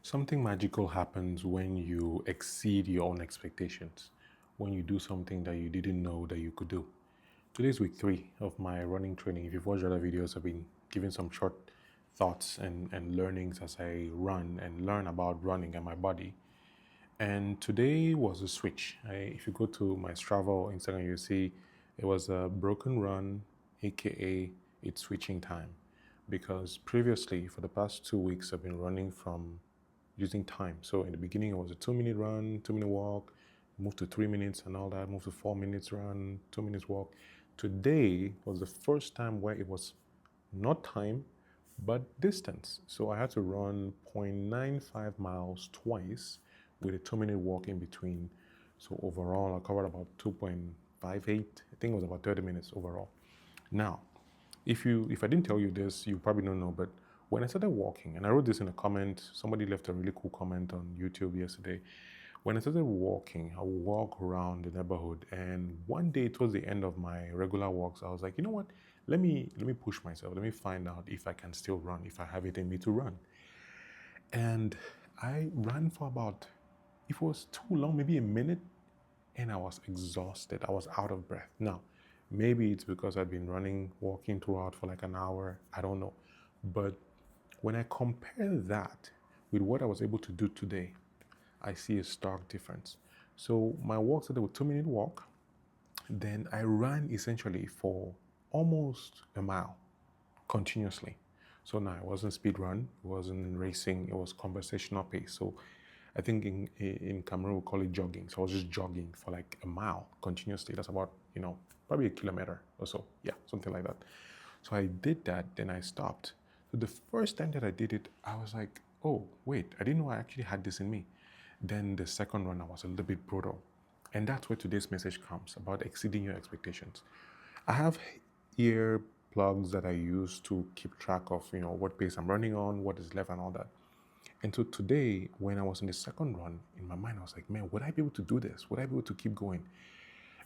Something magical happens when you exceed your own expectations, when you do something that you didn't know that you could do. Today's week 3 of my running training. If you've watched other videos, I've been giving some short thoughts and learnings as I run and learn about running and my body. And today was a switch. If you go to my Strava or Instagram, you see it was a broken run, aka it's switching time. Because previously, for the past 2 weeks, I've been running from using time. So in the beginning, it was a 2 minute run, 2 minute walk, moved to 3 minutes and all that, moved to 4 minutes run, 2 minutes walk. Today was the first time where it was not time, but distance. So I had to run 0.95 miles twice with a 2 minute walk in between. So overall, I covered about 2.58. I think it was about 30 minutes overall. Now, if I didn't tell you this, you probably don't know, but when I started walking, and I wrote this in a comment, somebody left a really cool comment on YouTube yesterday. When I started walking, I would walk around the neighborhood, and one day towards the end of my regular walks, I was like, you know what? Let me push myself. Let me find out if I can still run, if I have it in me to run. And I ran for about, if it was too long, maybe a minute, and I was exhausted. I was out of breath. Now, maybe it's because I'd been running, walking throughout for like an hour. I don't know. But when I compare that with what I was able to do today, I see a stark difference. So my walk started with 2 minute walk. Then I ran essentially for almost a mile continuously. So now it wasn't speed run, it wasn't racing, it was conversational pace. So I think in Cameroon we call it jogging. So I was just jogging for like a mile continuously. That's about, probably a kilometer or so. Yeah, something like that. So I did that, then I stopped. So the first time that I did it, I was like, oh, wait, I didn't know I actually had this in me. Then the second run, I was a little bit brutal. And that's where today's message comes about exceeding your expectations. I have ear plugs that I use to keep track of, what pace I'm running on, what is left and all that. And so today, when I was in the second run, in my mind, I was like, man, would I be able to do this? Would I be able to keep going?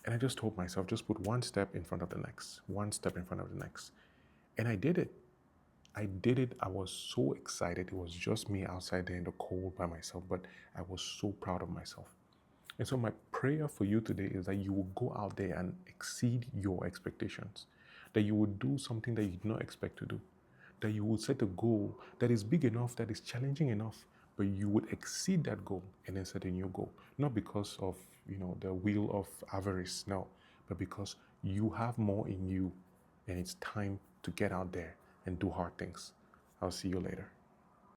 And I just told myself, just put one step in front of the next, one step in front of the next. And I did it. I did it. I was so excited. It was just me outside there in the cold by myself, but I was so proud of myself. And so my prayer for you today is that you will go out there and exceed your expectations, that you will do something that you did not expect to do, that you will set a goal that is big enough, that is challenging enough, but you would exceed that goal and then set a new goal. Not because of, the wheel of avarice, no, but because you have more in you and it's time to get out there and do hard things. I'll see you later.